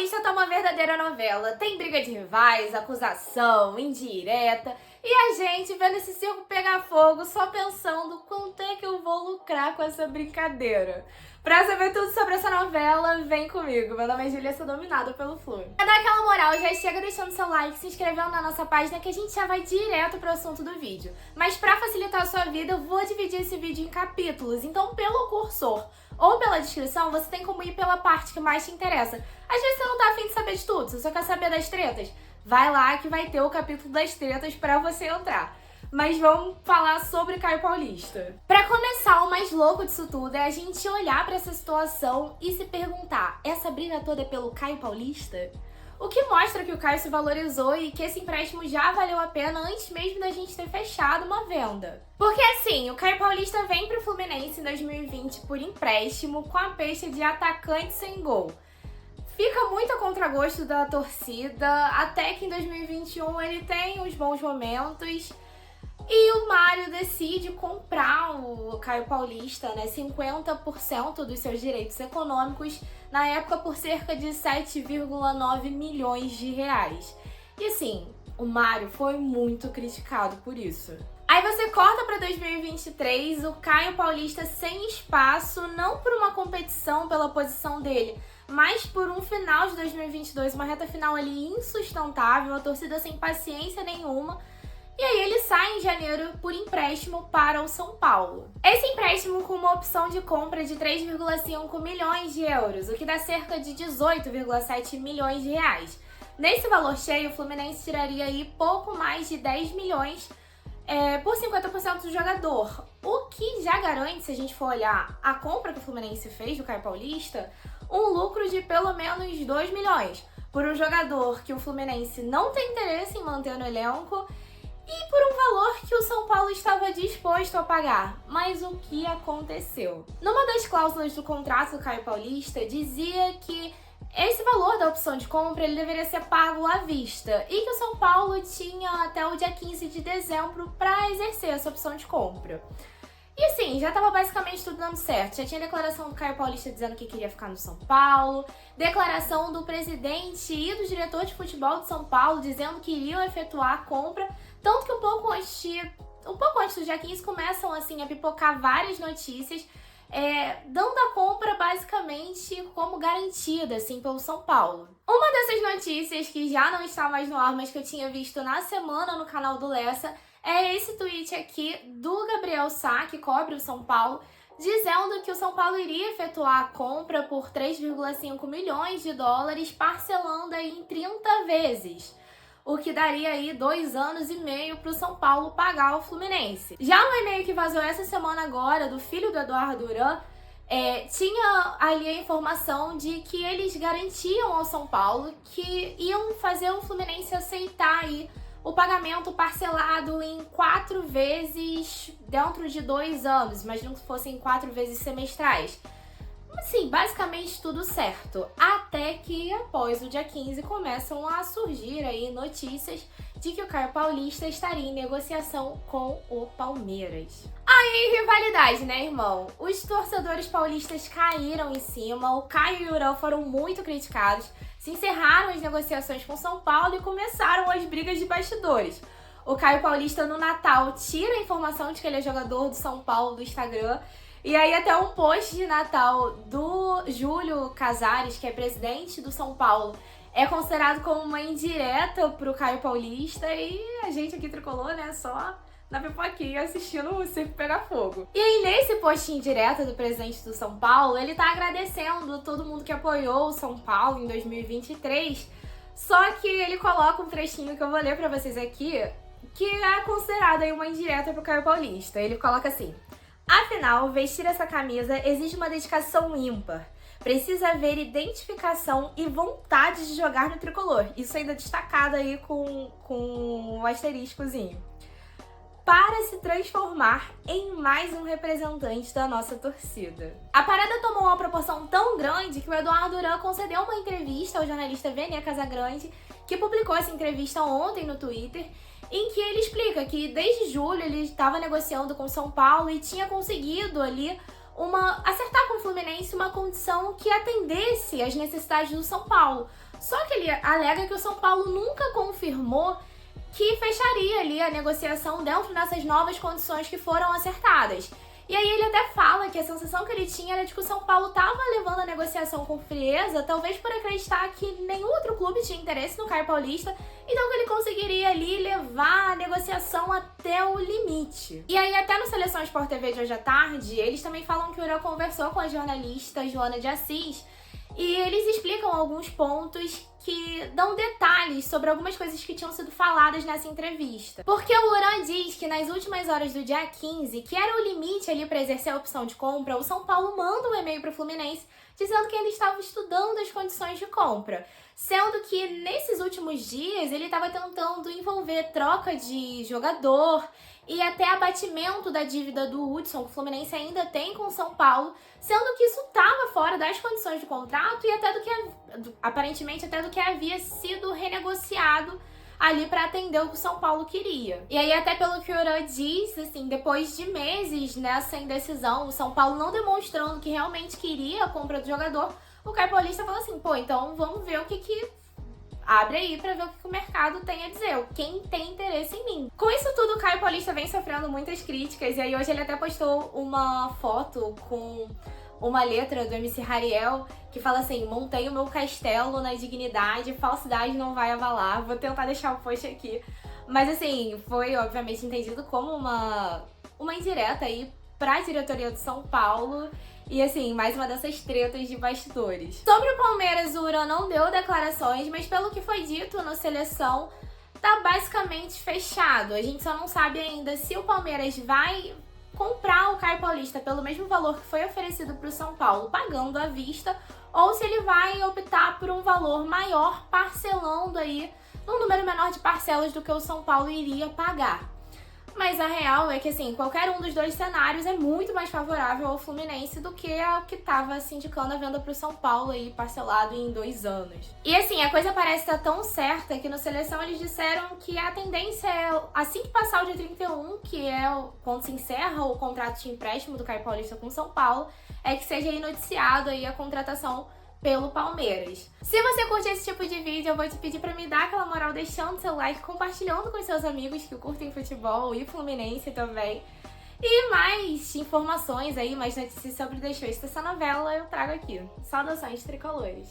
Paulista tá uma verdadeira novela. Tem briga de rivais, acusação, indireta. E a gente vendo esse circo pegar fogo só pensando quanto é que eu vou lucrar com essa brincadeira. Pra saber tudo sobre essa novela, vem comigo. Meu nome é Julia, sou dominada pelo Flu. Pra dar aquela moral, já chega deixando seu like, se inscrevendo na nossa página que a gente já vai direto pro assunto do vídeo. Mas pra facilitar a sua vida, eu vou dividir esse vídeo em capítulos. Então, pelo cursor ou pela descrição, você tem como ir pela parte que mais te interessa. Às vezes você não tá afim de saber de tudo, você só quer saber das tretas. Vai lá que vai ter o capítulo das tretas pra você entrar. Mas vamos falar sobre Caio Paulista. Pra começar, o mais louco disso tudo é a gente olhar pra essa situação e se perguntar, essa briga toda é pelo Caio Paulista? O que mostra que o Caio se valorizou e que esse empréstimo já valeu a pena antes mesmo da gente ter fechado uma venda. Porque assim, o Caio Paulista vem pro Fluminense em 2020 por empréstimo com a peixe de atacante sem gol. Fica muito a contragosto da torcida, até que em 2021 ele tem uns bons momentos. E o Mário decide comprar o Caio Paulista, né, 50% dos seus direitos econômicos, na época por cerca de 7,9 milhões de reais. E assim, o Mário foi muito criticado por isso. Aí você corta para 2023, o Caio Paulista sem espaço, não por uma competição pela posição dele, mas por um final de 2022, uma reta final ali insustentável, a torcida sem paciência nenhuma. E aí ele sai em janeiro por empréstimo para o São Paulo. Esse empréstimo com uma opção de compra de 3,5 milhões de euros, o que dá cerca de 18,7 milhões de reais. Nesse valor cheio, o Fluminense tiraria aí pouco mais de 10 milhões por 50% do jogador. O que já garante, se a gente for olhar a compra que o Fluminense fez do Caio Paulista, um lucro de pelo menos 2 milhões por um jogador que o Fluminense não tem interesse em manter no elenco e por um valor que o São Paulo estava disposto a pagar. Mas o que aconteceu? Numa das cláusulas do contrato do Caio Paulista, dizia que esse valor da opção de compra ele deveria ser pago à vista e que o São Paulo tinha até o dia 15 de dezembro para exercer essa opção de compra. E assim, já estava basicamente tudo dando certo. Já tinha declaração do Caio Paulista dizendo que queria ficar no São Paulo, declaração do presidente e do diretor de futebol de São Paulo dizendo que iriam efetuar a compra. Tanto que um pouco antes do dia 15 começam assim a pipocar várias notícias, dando a compra basicamente como garantida assim pelo São Paulo. Uma dessas notícias que já não está mais no ar, mas que eu tinha visto na semana no canal do Lessa, é esse tweet aqui do Gabriel Sá, que cobre o São Paulo, dizendo que o São Paulo iria efetuar a compra por 3,5 milhões de dólares, parcelando aí em 30 vezes. O que daria aí 2 anos e meio para o São Paulo pagar ao Fluminense. Já no e-mail que vazou essa semana agora, do filho do Eduardo Duran, tinha ali a informação de que eles garantiam ao São Paulo que iam fazer o Fluminense aceitar aí o pagamento parcelado em 4 vezes dentro de 2 anos, imagino que fossem 4 vezes semestrais. Assim, basicamente tudo certo, até que após o dia 15 começam a surgir aí notícias de que o Caio Paulista estaria em negociação com o Palmeiras. Aí, rivalidade, né, irmão? Os torcedores paulistas caíram em cima, o Caio e o Uran foram muito criticados, se encerraram as negociações com São Paulo e começaram as brigas de bastidores. O Caio Paulista no Natal tira a informação de que ele é jogador do São Paulo do Instagram. E aí até um post de Natal do Júlio Casares, que é presidente do São Paulo, é considerado como uma indireta pro Caio Paulista e a gente aqui tricolor, né, só na pipoquinha assistindo o circo pegar fogo. E aí nesse post indireta do presidente do São Paulo, ele tá agradecendo todo mundo que apoiou o São Paulo em 2023, só que ele coloca um trechinho que eu vou ler pra vocês aqui, que é considerado aí uma indireta pro Caio Paulista. Ele coloca assim: afinal, vestir essa camisa exige uma dedicação ímpar. Precisa haver identificação e vontade de jogar no tricolor. Isso ainda destacado aí com um asteriscozinho. Para se transformar em mais um representante da nossa torcida. A parada tomou uma proporção tão grande que o Eduardo Duran concedeu uma entrevista ao jornalista Vene Casagrande, que publicou essa entrevista ontem no Twitter, em que ele explica que desde julho ele estava negociando com São Paulo e tinha conseguido ali acertar com o Fluminense uma condição que atendesse às necessidades do São Paulo. Só que ele alega que o São Paulo nunca confirmou que fecharia ali a negociação dentro dessas novas condições que foram acertadas. E aí ele até fala que a sensação que ele tinha era de que o São Paulo estava levando a negociação com frieza, talvez por acreditar que nenhum outro clube tinha interesse no Caio Paulista, então que ele conseguiria ali levar a negociação até o limite. E aí até no Seleção Sport TV de hoje à tarde, eles também falam que o Uro conversou com a jornalista Joana de Assis, e eles explicam alguns pontos que dão detalhes sobre algumas coisas que tinham sido faladas nessa entrevista. Porque o Uran diz que nas últimas horas do dia 15, que era o limite ali para exercer a opção de compra, o São Paulo manda um e-mail para o Fluminense dizendo que ainda estava estudando as condições de compra. Sendo que nesses últimos dias ele estava tentando envolver troca de jogador e até abatimento da dívida do Hudson, que o Fluminense ainda tem com o São Paulo, sendo que isso estava fora das condições de contrato e até do que, aparentemente, até do que havia sido renegociado ali para atender o que o São Paulo queria. E aí, até pelo que o Uran diz, assim, depois de meses nessa indecisão, o São Paulo não demonstrando que realmente queria a compra do jogador, o Caio Paulista falou assim, pô, então vamos ver o que abre aí pra ver o que o mercado tem a dizer, quem tem interesse em mim. Com isso tudo, o Caio Paulista vem sofrendo muitas críticas, e aí hoje ele até postou uma foto com uma letra do MC Hariel que fala assim, montei o meu castelo na dignidade, falsidade não vai abalar. Vou tentar deixar o post aqui. Mas assim, foi obviamente entendido como uma indireta aí pra diretoria do São Paulo. E assim, mais uma dessas tretas de bastidores. Sobre o Palmeiras, o Uran não deu declarações, mas pelo que foi dito no Seleção, tá basicamente fechado. A gente só não sabe ainda se o Palmeiras vai comprar o Caio Paulista pelo mesmo valor que foi oferecido para o São Paulo, pagando à vista, ou se ele vai optar por um valor maior, parcelando aí num número menor de parcelas do que o São Paulo iria pagar. Mas a real é que, assim, qualquer um dos dois cenários é muito mais favorável ao Fluminense do que o que estava se indicando a venda para o São Paulo aí, parcelado em 2 anos. E assim, a coisa parece estar tão certa que no Seleção eles disseram que a tendência é, assim que passar o dia 31, que é quando se encerra o contrato de empréstimo do Caio Paulista com o São Paulo, é que seja aí noticiado aí a contratação pelo Palmeiras. Se você curte esse tipo de vídeo, eu vou te pedir pra me dar aquela moral deixando seu like, compartilhando com seus amigos que curtem futebol e Fluminense também. E mais informações aí, mais notícias sobre Deixou Essa Novela eu trago aqui. Saudações tricolores!